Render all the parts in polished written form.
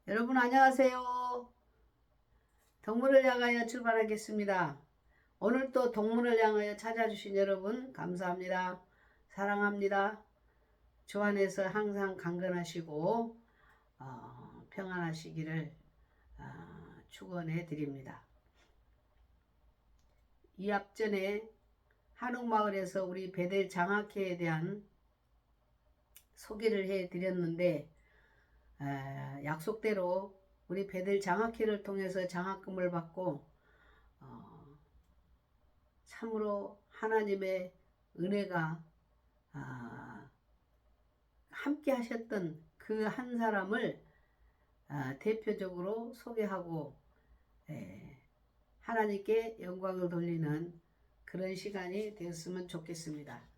여러분 안녕하세요. 동물을 향하여 출발하겠습니다. 오늘 또 동물을 향하여 찾아주신 여러분 감사합니다. 사랑합니다. 주 안에서 항상 강건하시고 평안하시기를 축원해 드립니다. 이 앞전에 한옥마을에서 우리 베델 장학회에 대한 소개를 해 드렸는데 약속대로 우리 베델 장학회를 통해서 장학금을 받고 참으로 하나님의 은혜가 함께 하셨던 그 한 사람을 대표적으로 소개하고 하나님께 영광을 돌리는 그런 시간이 되었으면 좋겠습니다.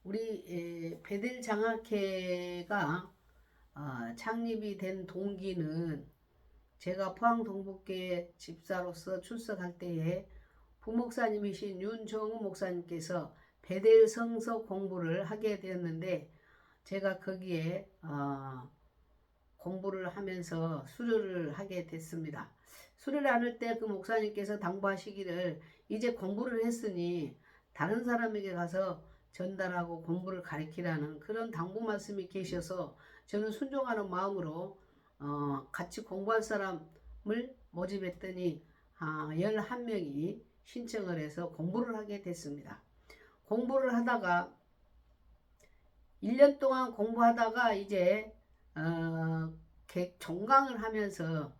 우리 베델 장학회가 창립이 된 동기는 제가 포항 동북교회 집사로서 출석할 때에 부목사님이신 윤정우 목사님께서 베델 성서 공부를 하게 되었는데 제가 거기에 공부를 하면서 수료를 하게 됐습니다. 수료를 하는 때 그 목사님께서 당부하시기를 이제 공부를 했으니 다른 사람에게 가서 전달하고 공부를 가르치라는 그런 당부 말씀이 계셔서 저는 순종하는 마음으로 같이 공부할 사람을 모집했더니 11명이 신청을 해서 공부를 하게 됐습니다. 공부를 하다가 1년 동안 공부하다가 이제 종강을 하면서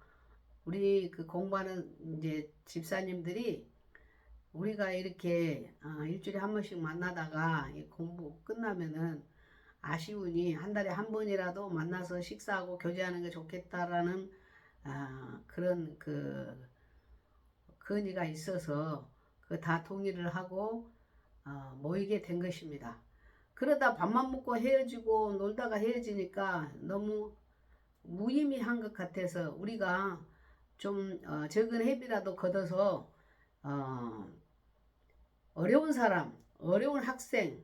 우리 그 공부하는 이제 집사님들이 우리가 이렇게 일주일에 한 번씩 만나다가 공부 끝나면은 아쉬우니 한 달에 한 번이라도 만나서 식사하고 교제하는 게 좋겠다라는 그런 그 건의가 있어서 그 다 동의를 하고 모이게 된 것입니다. 그러다 밥만 먹고 헤어지고 놀다가 헤어지니까 너무 무의미한 것 같아서 우리가 좀 적은 회비라도 걷어서 어려운 사람, 어려운 학생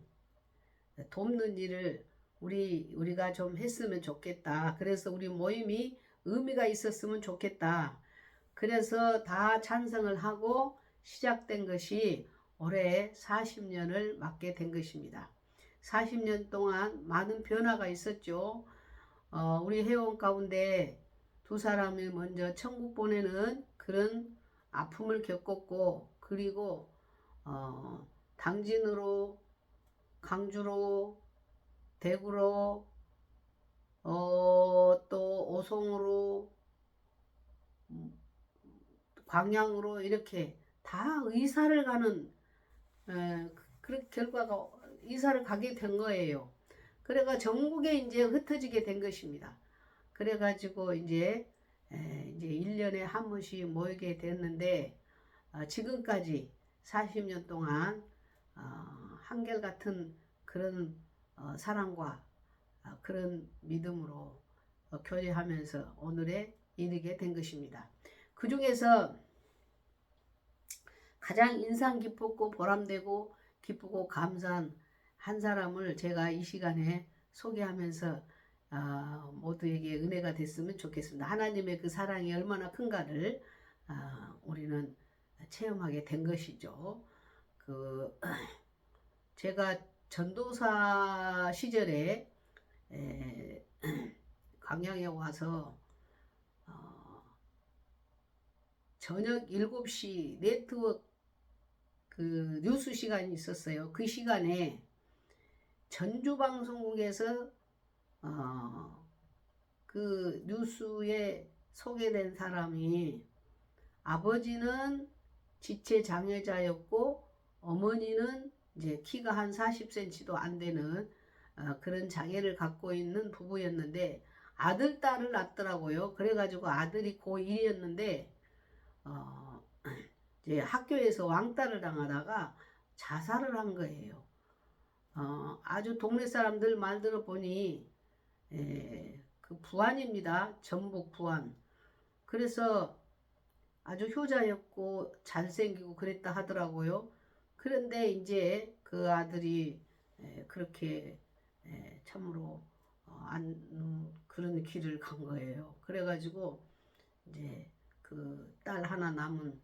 돕는 일을 우리가 좀 했으면 좋겠다. 그래서 우리 모임이 의미가 있었으면 좋겠다. 그래서 다 찬성을 하고 시작된 것이 올해 40년을 맞게 된 것입니다. 40년 동안 많은 변화가 있었죠. 우리 회원 가운데 두 사람이 먼저 천국 보내는 그런 아픔을 겪었고 그리고 당진으로 강주로 대구로 또 오송으로 광양으로 이렇게 다 의사를 가는 그런 결과가 이사를 가게 된 거예요. 그래가 전국에 이제 흩어지게 된 것입니다. 그래가지고 이제 1년에 한 번씩 모이게 됐는데 지금까지 40년 동안 한결같은 그런 사랑과 그런 믿음으로 교제하면서 오늘에 이르게 된 것입니다. 그 중에서 가장 인상 깊었고 보람되고 기쁘고 감사한 한 사람을 제가 이 시간에 소개하면서 모두에게 은혜가 됐으면 좋겠습니다. 하나님의 그 사랑이 얼마나 큰가를 우리는 체험하게 된 것이죠. 제가 전도사 시절에 광양에 와서 저녁 7시 네트워크 그 뉴스 시간이 있었어요. 그 시간에 전주방송국에서 그 뉴스에 소개된 사람이 아버지는 지체 장애자였고 어머니는 이제 키가 한 40cm도 안 되는 그런 장애를 갖고 있는 부부였는데 아들 딸을 낳더라고요. 그래가지고 아들이 고1이었는데 이제 학교에서 왕따를 당하다가 자살을 한 거예요. 아주 동네 사람들 말 들어보니 그 부안입니다. 전북 부안. 그래서 아주 효자였고 잘생기고 그랬다 하더라고요. 그런데 이제 그 아들이 그렇게 참으로 그런 길을 간 거예요. 그래가지고 이제 그 딸 하나 남은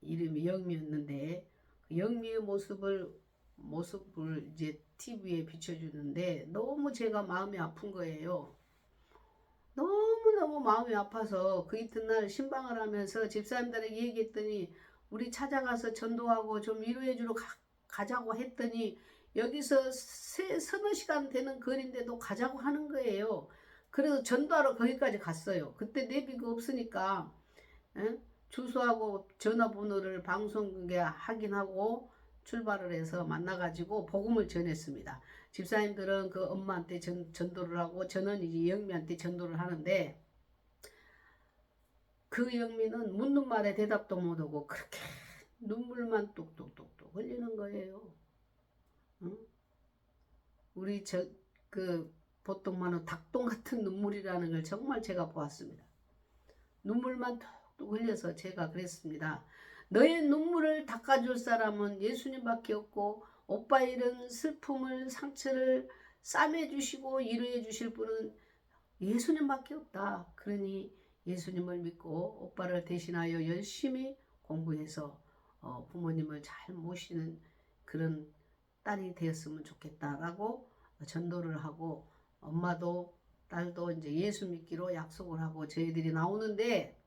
이름이 영미였는데 그 영미의 모습을 이제 TV에 비춰주는데 너무 제가 마음이 아픈 거예요. 너무너무 마음이 아파서 그 이튿날 신방을 하면서 집사님들에게 얘기했더니 우리 찾아가서 전도하고 좀 위로해 주러 가자고 했더니 여기서 서너 시간 되는 거리인데도 가자고 하는 거예요. 그래서 전도하러 거기까지 갔어요. 그때 내비가 없으니까 주소하고 전화번호를 방송국에 확인하고 출발을 해서 만나가지고 복음을 전했습니다. 집사님들은 그 엄마한테 전도를 하고 저는 이제 영미한테 전도를 하는데 그 영미는 묻는 말에 대답도 못하고 그렇게 눈물만 뚝뚝뚝뚝 흘리는 거예요. 응? 우리 보통 말로 닭똥 같은 눈물이라는 걸 정말 제가 보았습니다. 눈물만 뚝뚝 흘려서 제가 그랬습니다. 너의 눈물을 닦아줄 사람은 예수님밖에 없고 오빠 이런 슬픔을 상처를 싸매주시고 위로해 주실 분은 예수님밖에 없다. 그러니 예수님을 믿고 오빠를 대신하여 열심히 공부해서 부모님을 잘 모시는 그런 딸이 되었으면 좋겠다라고 전도를 하고 엄마도 딸도 이제 예수 믿기로 약속을 하고 저희들이 나오는데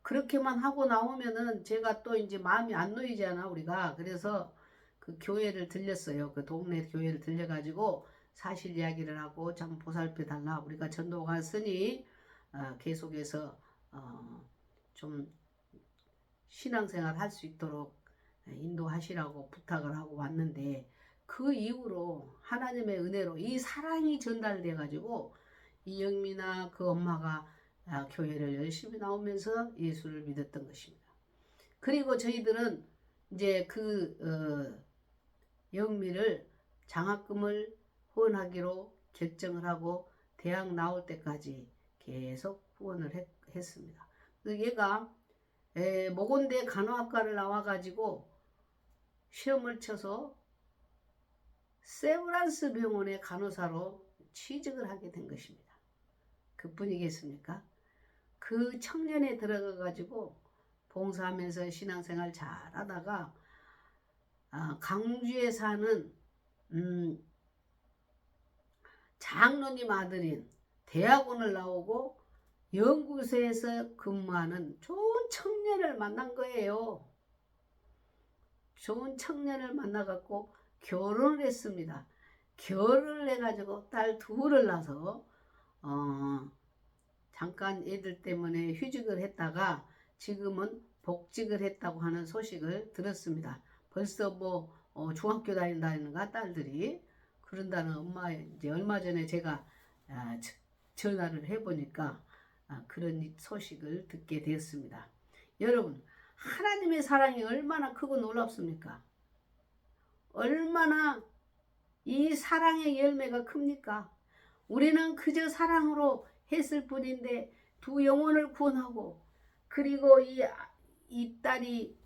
그렇게만 하고 나오면은 제가 또 이제 마음이 안 놓이잖아 우리가. 그래서 그 교회를 들렸어요. 그 동네 교회를 들려가지고 사실 이야기를 하고 좀 보살펴 달라. 우리가 전도 갔으니 계속해서 좀 신앙생활 할 수 있도록 인도하시라고 부탁을 하고 왔는데 그 이후로 하나님의 은혜로 이 사랑이 전달돼 가지고 이 영미나 그 엄마가 교회를 열심히 나오면서 예수를 믿었던 것입니다. 그리고 저희들은 이제 영미를 장학금을 후원하기로 결정을 하고 대학 나올 때까지 계속 후원을 했습니다. 얘가 모건대 간호학과를 나와가지고 시험을 쳐서 세브란스 병원의 간호사로 취직을 하게 된 것입니다. 그뿐이겠습니까? 그 청년에 들어가가지고 봉사하면서 신앙생활 잘 하다가 강주에 사는 장로님 아들인 대학원을 나오고 연구소에서 근무하는 좋은 청년을 만난 거예요. 좋은 청년을 만나갖고 결혼을 했습니다. 결혼을 해가지고 딸 둘을 낳아서 잠깐 애들 때문에 휴직을 했다가 지금은 복직을 했다고 하는 소식을 들었습니다. 벌써 중학교 다닌다는가 딸들이 그런다는 이제 얼마 전에 제가 전화를 해보니까 그런 소식을 듣게 되었습니다. 여러분, 하나님의 사랑이 얼마나 크고 놀랍습니까? 얼마나 이 사랑의 열매가 큽니까? 우리는 그저 사랑으로 했을 뿐인데 두 영혼을 구원하고 그리고 이 딸이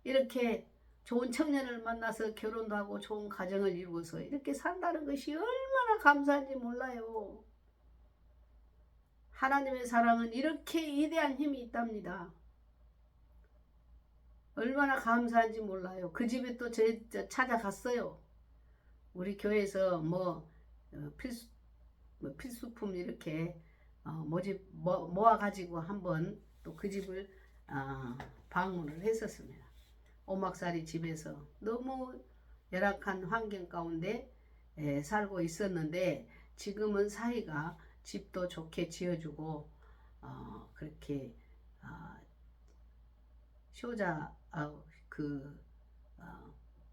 이렇게 좋은 청년을 만나서 결혼도 하고 좋은 가정을 이루어서 이렇게 산다는 것이 얼마나 감사한지 몰라요. 하나님의 사랑은 이렇게 위대한 힘이 있답니다. 얼마나 감사한지 몰라요. 그 집에 또 찾아갔어요. 우리 교회에서 필수품 이렇게 모아가지고 한번 또 그 집을 방문을 했었습니다. 오막살이 집에서 너무 열악한 환경 가운데 살고 있었는데 지금은 사이가 집도 좋게 지어주고 그렇게 효자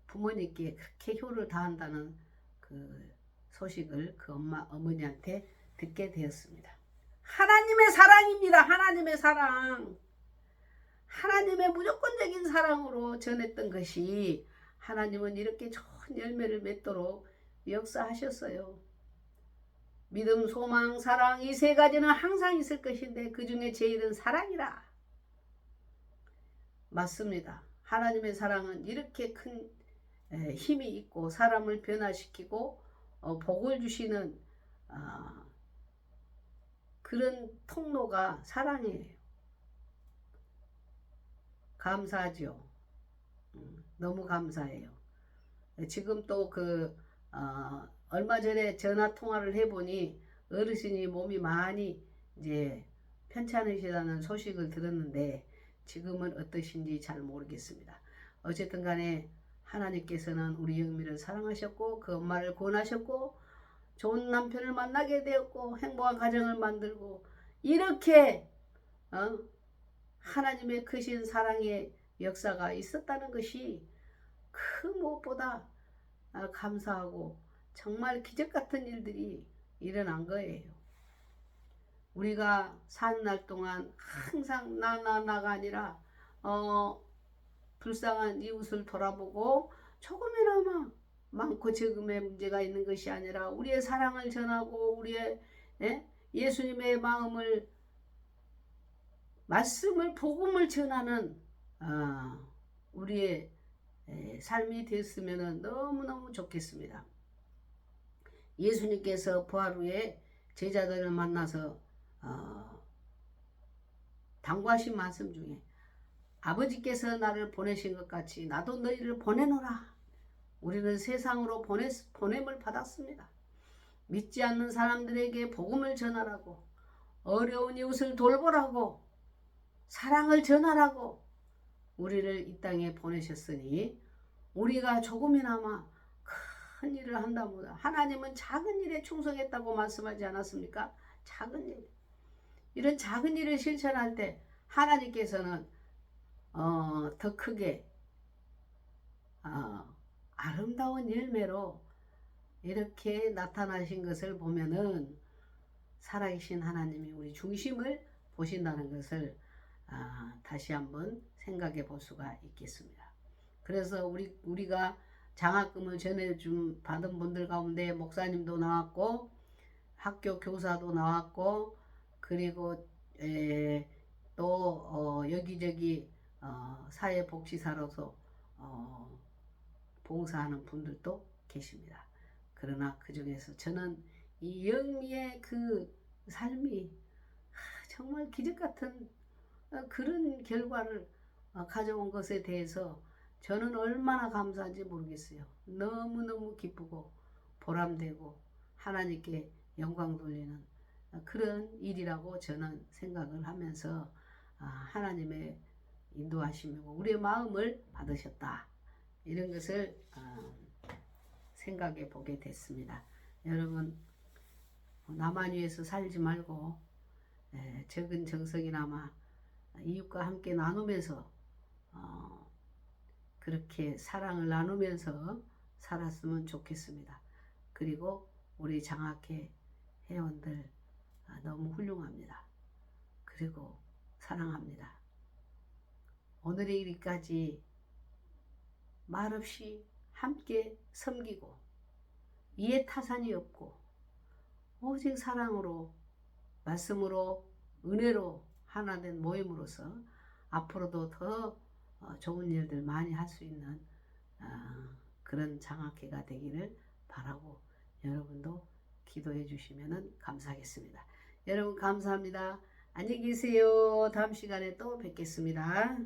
부모님께 그렇게 효를 다한다는 그 소식을 그 어머니한테 듣게 되었습니다. 하나님의 사랑입니다. 하나님의 사랑. 하나님의 무조건적인 사랑으로 전했던 것이 하나님은 이렇게 좋은 열매를 맺도록 역사하셨어요. 믿음, 소망, 사랑 이 세 가지는 항상 있을 것인데 그 중에 제일은 사랑이라. 맞습니다. 하나님의 사랑은 이렇게 큰 힘이 있고 사람을 변화시키고 복을 주시는 그런 통로가 사랑이에요. 감사하죠. 너무 감사해요. 지금 또 얼마 전에 전화 통화를 해보니 어르신이 몸이 많이 이제 편찮으시다는 소식을 들었는데 지금은 어떠신지 잘 모르겠습니다. 어쨌든 간에 하나님께서는 우리 영미를 사랑하셨고 그 엄마를 구원하셨고 좋은 남편을 만나게 되었고 행복한 가정을 만들고 이렇게 하나님의 크신 사랑의 역사가 있었다는 것이 그 무엇보다 감사하고 정말 기적 같은 일들이 일어난 거예요. 우리가 사는 날 동안 항상 나가 아니라 불쌍한 이웃을 돌아보고 조금이나마 많고 적음의 문제가 있는 것이 아니라 우리의 사랑을 전하고 우리의 예수님의 마음을 말씀을 복음을 전하는 우리의 삶이 됐으면 너무너무 좋겠습니다. 예수님께서 부활 후에 제자들을 만나서 당부하신 말씀 중에 아버지께서 나를 보내신 것 같이 나도 너희를 보내노라. 우리는 세상으로 보냄을 받았습니다. 믿지 않는 사람들에게 복음을 전하라고, 어려운 이웃을 돌보라고, 사랑을 전하라고 우리를 이 땅에 보내셨으니 우리가 조금이나마 큰 일을 한다보다 하나님은 작은 일에 충성했다고 말씀하지 않았습니까? 작은 일. 이런 작은 일을 실천할 때 하나님께서는 더 크게 아름다운 열매로 이렇게 나타나신 것을 보면은 살아계신 하나님이 우리 중심을 보신다는 것을 다시 한번 생각해 볼 수가 있겠습니다. 그래서 우리가 장학금을 전해준 받은 분들 가운데 목사님도 나왔고 학교 교사도 나왔고 그리고 또 여기저기 사회복지사로서 봉사하는 분들도 계십니다. 그러나 그 중에서 저는 이 영미의 그 삶이 정말 기적같은 그런 결과를 가져온 것에 대해서 저는 얼마나 감사한지 모르겠어요. 너무너무 기쁘고 보람되고 하나님께 영광 돌리는 그런 일이라고 저는 생각을 하면서 하나님의 인도하심이고 우리의 마음을 받으셨다. 이런 것을 생각해 보게 됐습니다. 여러분 나만 위해서 살지 말고 적은 정성이나마 이웃과 함께 나누면서 그렇게 사랑을 나누면서 살았으면 좋겠습니다. 그리고 우리 장학회 회원들 너무 훌륭합니다. 그리고 사랑합니다. 오늘의 일까지 말없이 함께 섬기고 이해 타산이 없고 오직 사랑으로 말씀으로 은혜로 하나 된 모임으로서 앞으로도 더 좋은 일들 많이 할 수 있는 그런 장학회가 되기를 바라고 여러분도 기도해 주시면 감사하겠습니다. 여러분 감사합니다. 안녕히 계세요. 다음 시간에 또 뵙겠습니다.